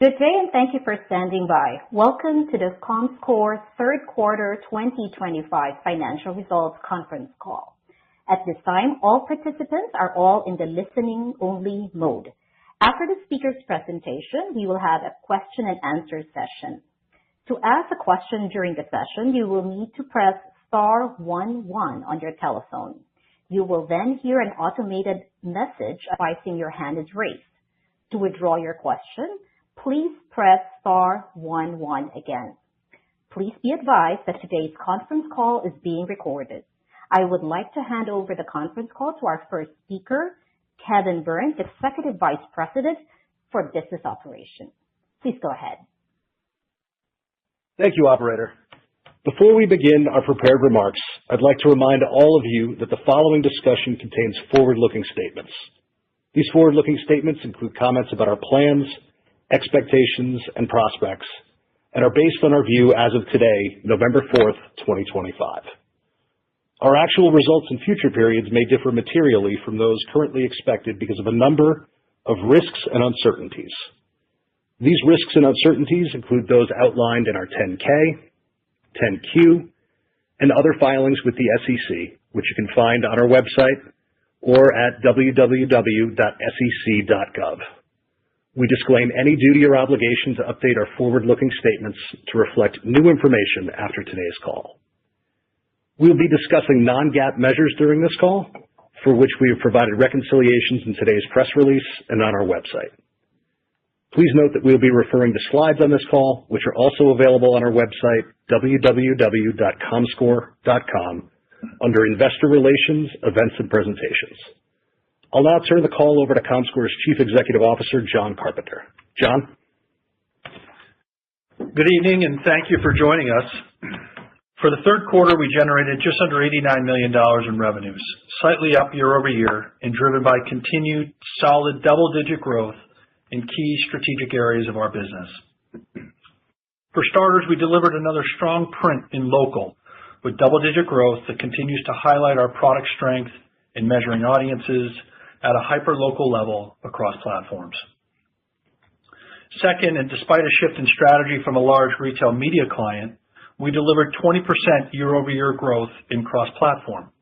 Good day and thank you for standing by. Welcome to the comScore third quarter 2025 financial results conference call. At this time, all participants are all in the listening only mode. After the speaker's presentation, we will have a question and answer session. To ask a question during the session, you will need to press star 11 on your telephone. You will then hear an automated message advising your hand is raised. To withdraw your question, please press star 11 again. Please be advised that today's conference call is being recorded. I would like to hand over the conference call to our first speaker, Kevin Burns, Executive Vice President for Business Operations. Please go ahead. Thank you, operator. Before we begin our prepared remarks, I'd like to remind all of you that the following discussion contains forward-looking statements. These forward-looking statements include comments about our plans, expectations, and prospects, and are based on our view as of today, November 4th, 2025. Our actual results in future periods may differ materially from those currently expected because of a number of risks and uncertainties. These risks and uncertainties include those outlined in our 10-K, 10-Q, and other filings with the SEC, which you can find on our website or at www.sec.gov. We disclaim any duty or obligation to update our forward-looking statements to reflect new information after today's call. We'll be discussing non-GAAP measures during this call, for which we have provided reconciliations in today's press release and on our website. Please note that we'll be referring to slides on this call, which are also available on our website, www.comscore.com, under Investor Relations, Events and Presentations. I'll now turn the call over to comScore's Chief Executive Officer, John Carpenter. John? Good evening and thank you for joining us. For the third quarter, we generated just under $89 million in revenues, slightly up year over year and driven by continued solid double-digit growth in key strategic areas of our business. For starters, we delivered another strong print in local with double-digit growth that continues to highlight our product strength in measuring audiences at a hyper-local level across platforms. Second, and despite a shift in strategy from a large retail media client, we delivered 20% year-over-year growth in cross-platform.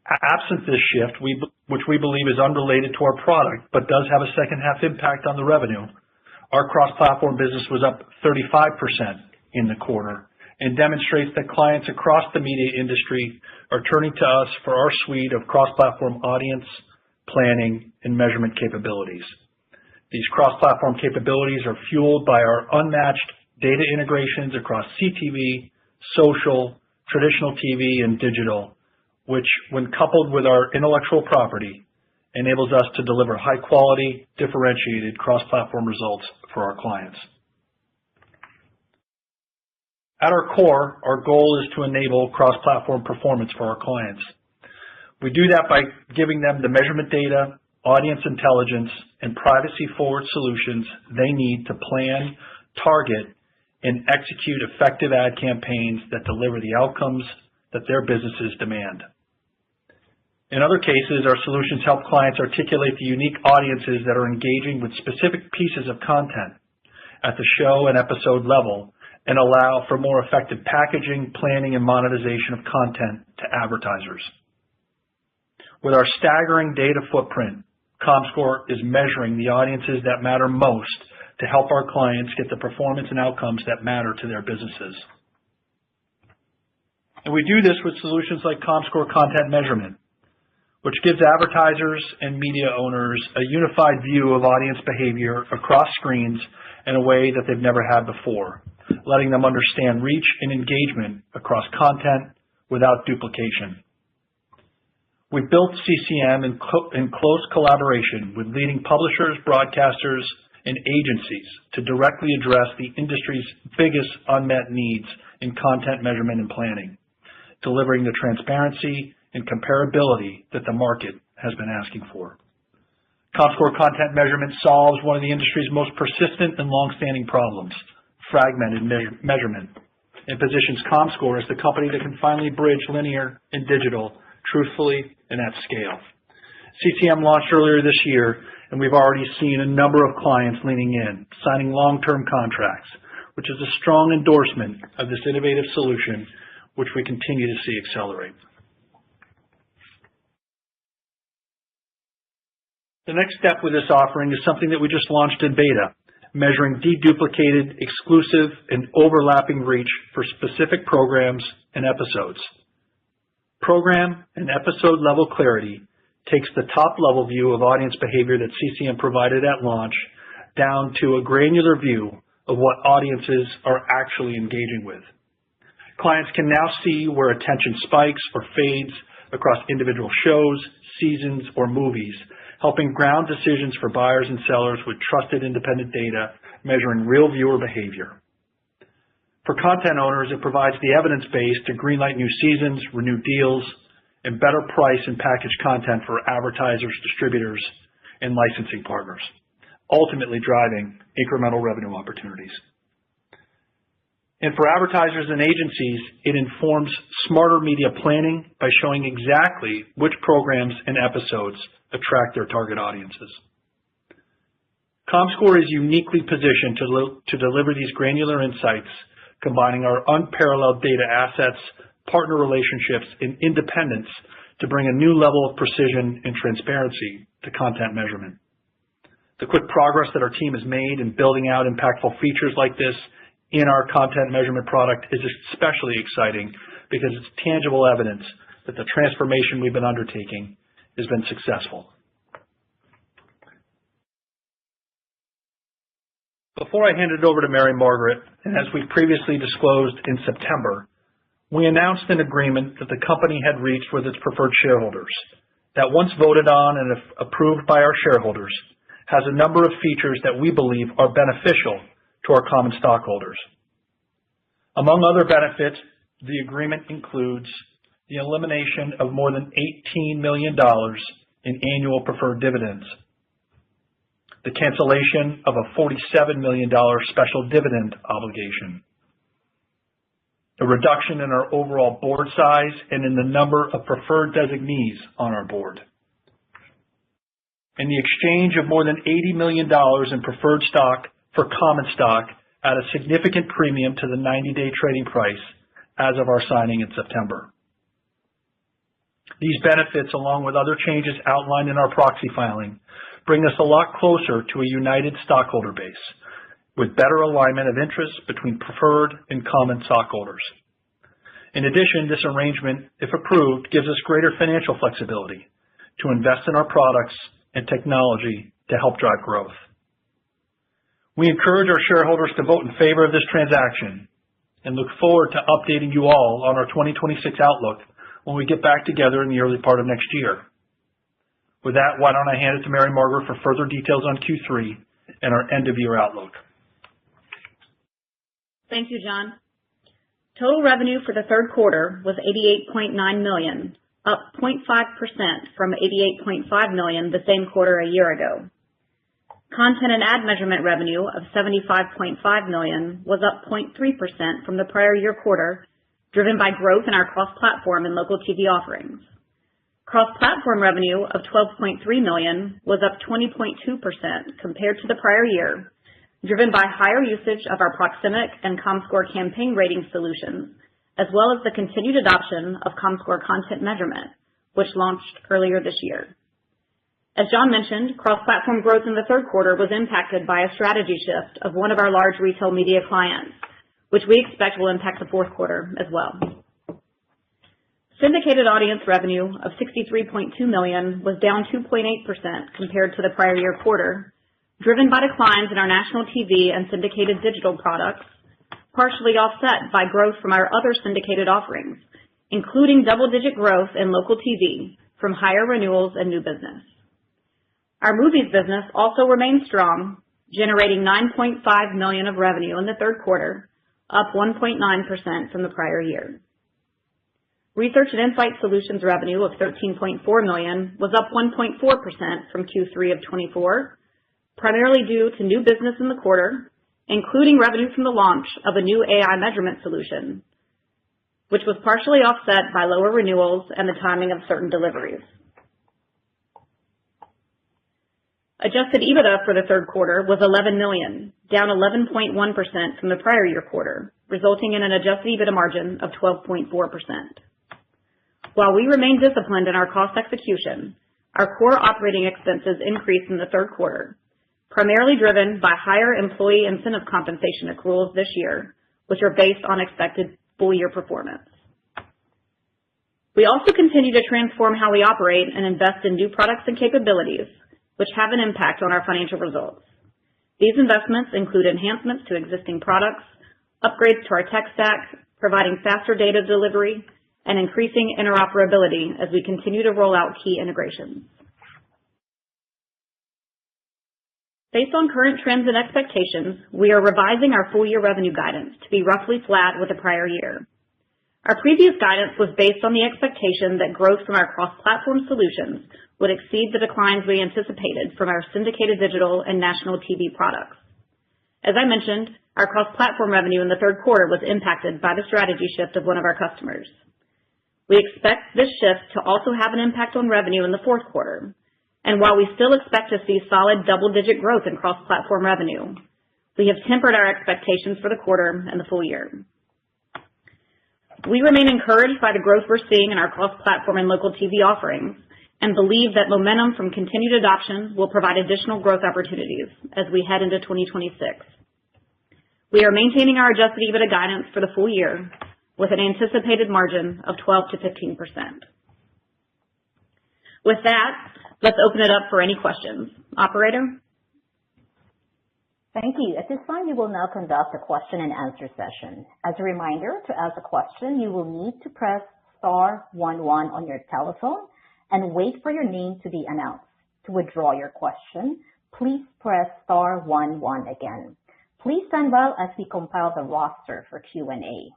Absent this shift, which we believe is unrelated to our product but does have a second-half impact on the revenue, our cross-platform business was up 35% in the quarter and demonstrates that clients across the media industry are turning to us for our suite of cross-platform audience, planning, and measurement capabilities. These cross-platform capabilities are fueled by our unmatched data integrations across CTV, social, traditional TV, and digital, which, when coupled with our intellectual property, enables us to deliver high-quality, differentiated cross-platform results for our clients. At our core, our goal is to enable cross-platform performance for our clients. We do that by giving them the measurement data, audience intelligence, and privacy-forward solutions they need to plan, target, and execute effective ad campaigns that deliver the outcomes that their businesses demand. In other cases, our solutions help clients articulate the unique audiences that are engaging with specific pieces of content at the show and episode level and allow for more effective packaging, planning, and monetization of content to advertisers. With our staggering data footprint, comScore is measuring the audiences that matter most to help our clients get the performance and outcomes that matter to their businesses. And we do this with solutions like comScore Content Measurement, which gives advertisers and media owners a unified view of audience behavior across screens in a way that they've never had before, letting them understand reach and engagement across content without duplication. We built CCM in close collaboration with leading publishers, broadcasters, and agencies to directly address the industry's biggest unmet needs in content measurement and planning, delivering the transparency and comparability that the market has been asking for. comScore Content Measurement solves one of the industry's most persistent and long-standing problems, fragmented measurement, and positions comScore as the company that can finally bridge linear and digital truthfully and at scale. CCM launched earlier this year, and we've already seen a number of clients leaning in, signing long-term contracts, which is a strong endorsement of this innovative solution, which we continue to see accelerate. The next step with this offering is something that we just launched in beta, measuring deduplicated, exclusive, and overlapping reach for specific programs and episodes. Program and episode level clarity takes the top-level view of audience behavior that CCM provided at launch down to a granular view of what audiences are actually engaging with. Clients can now see where attention spikes or fades across individual shows, seasons, or movies, helping ground decisions for buyers and sellers with trusted independent data measuring real viewer behavior. For content owners, it provides the evidence base to greenlight new seasons, renew deals, and better price and package content for advertisers, distributors, and licensing partners, ultimately driving incremental revenue opportunities. And for advertisers and agencies, it informs smarter media planning by showing exactly which programs and episodes attract their target audiences. comScore is uniquely positioned to deliver these granular insights, combining our unparalleled data assets, partner relationships, and independence to bring a new level of precision and transparency to content measurement. The quick progress that our team has made in building out impactful features like this in our content measurement product is especially exciting because it's tangible evidence that the transformation we've been undertaking has been successful. Before I hand it over to Mary Margaret, and as we previously disclosed in September, we announced an agreement that the company had reached with its preferred shareholders that, once voted on and approved by our shareholders, has a number of features that we believe are beneficial to our common stockholders. Among other benefits, the agreement includes the elimination of more than $18 million in annual preferred dividends, the cancellation of a $47 million special dividend obligation, a reduction in our overall board size and in the number of preferred designees on our board, and the exchange of more than $80 million in preferred stock for common stock at a significant premium to the 90-day trading price as of our signing in September. These benefits, along with other changes outlined in our proxy filing, bring us a lot closer to a united stockholder base with better alignment of interests between preferred and common stockholders. In addition, this arrangement, if approved, gives us greater financial flexibility to invest in our products and technology to help drive growth. We encourage our shareholders to vote in favor of this transaction and look forward to updating you all on our 2026 outlook when we get back together in the early part of next year. With that, why don't I hand it to Mary Margaret for further details on Q3 and our end-of-year outlook. Thank you, John. Total revenue for the third quarter was $88.9 million, up 0.5% from $88.5 million the same quarter a year ago. Content and ad measurement revenue of $75.5 million was up 0.3% from the prior year quarter, driven by growth in our cross-platform and local TV offerings. Cross-platform revenue of $12.3 million was up 20.2% compared to the prior year, driven by higher usage of our Proximic and comScore campaign rating solutions, as well as the continued adoption of comScore content measurement, which launched earlier this year. As John mentioned, cross-platform growth in the third quarter was impacted by a strategy shift of one of our large retail media clients, which we expect will impact the fourth quarter as well. Syndicated audience revenue of $63.2 million was down 2.8% compared to the prior year quarter, driven by declines in our national TV and syndicated digital products, partially offset by growth from our other syndicated offerings, including double-digit growth in local TV from higher renewals and new business. Our movies business also remained strong, generating $9.5 million of revenue in the third quarter, up 1.9% from the prior year. Research and Insight Solutions revenue of $13.4 million was up 1.4% from Q3 of 24, primarily due to new business in the quarter, including revenue from the launch of a new AI measurement solution, which was partially offset by lower renewals and the timing of certain deliveries. Adjusted EBITDA for the third quarter was $11 million, down 11.1% from the prior year quarter, resulting in an adjusted EBITDA margin of 12.4%. While we remain disciplined in our cost execution, our core operating expenses increased in the third quarter, primarily driven by higher employee incentive compensation accruals this year, which are based on expected full-year performance. We also continue to transform how we operate and invest in new products and capabilities, which have an impact on our financial results. These investments include enhancements to existing products, upgrades to our tech stack, providing faster data delivery, and increasing interoperability as we continue to roll out key integrations. Based on current trends and expectations, we are revising our full-year revenue guidance to be roughly flat with the prior year. Our previous guidance was based on the expectation that growth from our cross-platform solutions would exceed the declines we anticipated from our syndicated digital and national TV products. As I mentioned, our cross-platform revenue in the third quarter was impacted by the strategy shift of one of our customers. We expect this shift to also have an impact on revenue in the fourth quarter, and while we still expect to see solid double-digit growth in cross-platform revenue, we have tempered our expectations for the quarter and the full year. We remain encouraged by the growth we're seeing in our cross-platform and local TV offerings, and believe that momentum from continued adoption will provide additional growth opportunities as we head into 2026. We are maintaining our adjusted EBITDA guidance for the full year with an anticipated margin of 12 to 15%. With that, let's open it up for any questions. Operator? Thank you. At this time, we will now conduct a question and answer session. As a reminder, to ask a question, you will need to press *11 on your telephone and wait for your name to be announced. To withdraw your question, please press *11 again. Please stand by as we compile the roster for Q&A.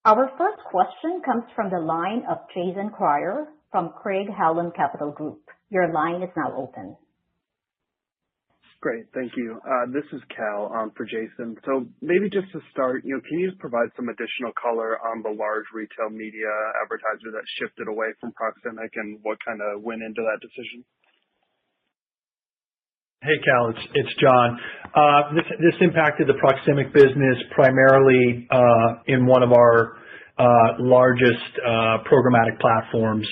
Our first question comes from the line of Jason Kreyer from Craig-Hallum Capital Group. Your line is now open. Great, thank you. This is Cal for Jason. So maybe just to start, can you just provide some additional color on the large retail media advertiser that shifted away from Proximic and what kind of went into that decision? Hey, Cal, it's John. This impacted the Proximic business primarily in one of our largest programmatic platforms.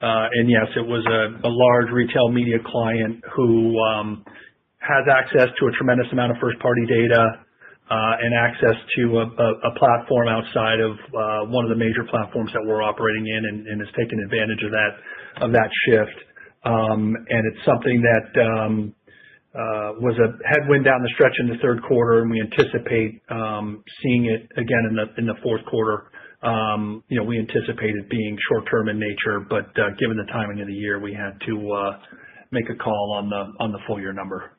And yes, it was a large retail media client who has access to a tremendous amount of first-party data and access to a platform outside of one of the major platforms that we're operating in, and has taken advantage of that shift. And it's something that was a headwind down the stretch in the third quarter, and we anticipate seeing it again in the fourth quarter. We anticipate it being short-term in nature, but given the timing of the year, we had to make a call on the full year number.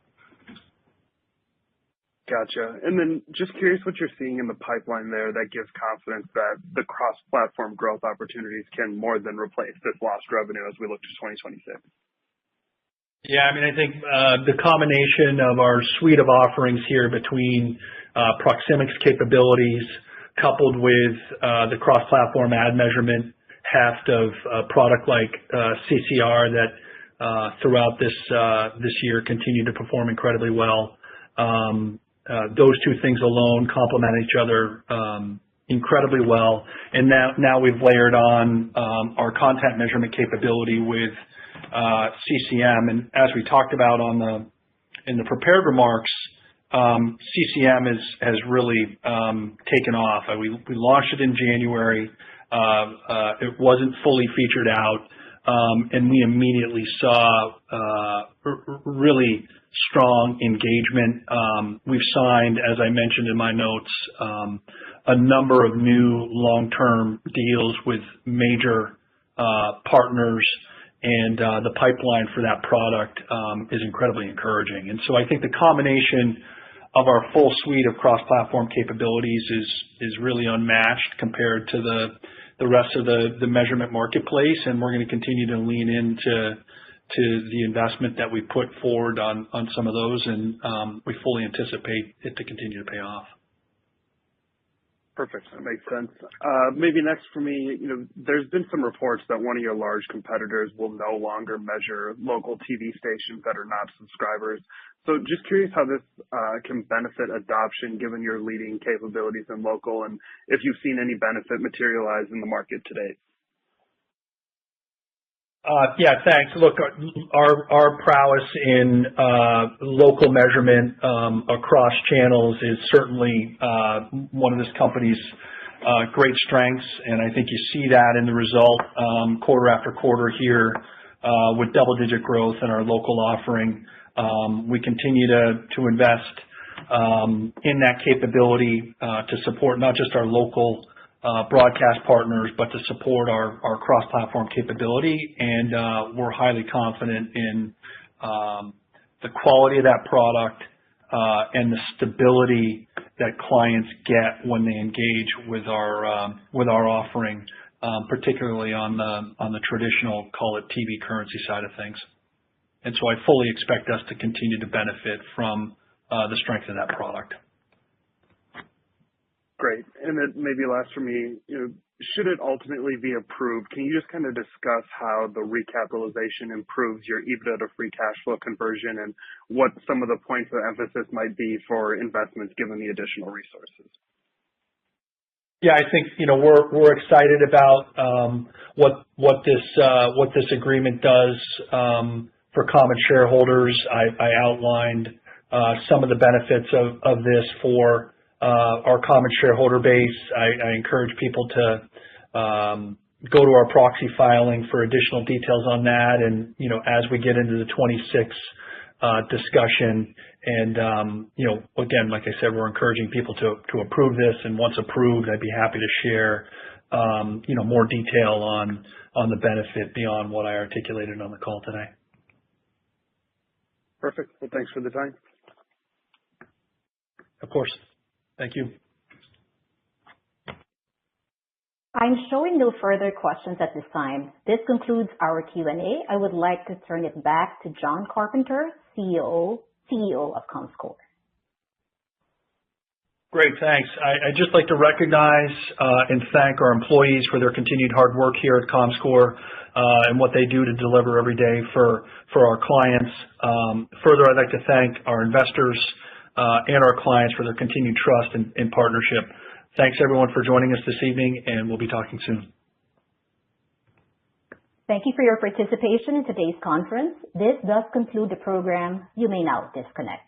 Gotcha. And then just curious what you're seeing in the pipeline there that gives confidence that the cross-platform growth opportunities can more than replace this lost revenue as we look to 2026. Yeah, I mean, I think the combination of our suite of offerings here between Proximic's capabilities coupled with the cross-platform ad measurement heft of a product like CCR that throughout this year continued to perform incredibly well. Those two things alone complement each other incredibly well. And now we've layered on our content measurement capability with CCM. And as we talked about in the prepared remarks, CCM has really taken off. We launched it in January. It wasn't fully featured out, and we immediately saw really strong engagement. We've signed, as I mentioned in my notes, a number of new long-term deals with major partners, and the pipeline for that product is incredibly encouraging. And so I think the combination of our full suite of cross-platform capabilities is really unmatched compared to the rest of the measurement marketplace, and we're going to continue to lean into the investment that we put forward on some of those, and we fully anticipate it to continue to pay off. Perfect. That makes sense. Maybe next for me, there's been some reports that one of your large competitors will no longer measure local TV stations that are not subscribers. So just curious how this can benefit adoption given your leading capabilities in local, and if you've seen any benefit materialize in the market to date. Yeah, thanks. Look, our prowess in local measurement across channels is certainly one of this company's great strengths, and I think you see that in the result quarter after quarter here with double-digit growth in our local offering. We continue to invest in that capability to support not just our local broadcast partners, but to support our cross-platform capability. And we're highly confident in the quality of that product and the stability that clients get when they engage with our offering, particularly on the traditional, call it TV currency side of things. And so I fully expect us to continue to benefit from the strength of that product. Great. And then maybe last for me, should it ultimately be approved, can you just kind of discuss how the recapitalization improves your EBITDA to free cash flow conversion and what some of the points of emphasis might be for investments given the additional resources? Yeah, I think we're excited about what this agreement does for common shareholders. I outlined some of the benefits of this for our common shareholder base. I encourage people to go to our proxy filing for additional details on that. And as we get into the 26 discussion, and again, like I said, we're encouraging people to approve this. And once approved, I'd be happy to share more detail on the benefit beyond what I articulated on the call today. Perfect. Well, thanks for the time. Of course. Thank you. I'm showing no further questions at this time. This concludes our Q&A. I would like to turn it back to John Carpenter, CEO of comScore. Great, thanks. I'd just like to recognize and thank our employees for their continued hard work here at comScore and what they do to deliver every day for our clients. Further, I'd like to thank our investors and our clients for their continued trust and partnership. Thanks, everyone, for joining us this evening, and we'll be talking soon. Thank you for your participation in today's conference. This does conclude the program. You may now disconnect.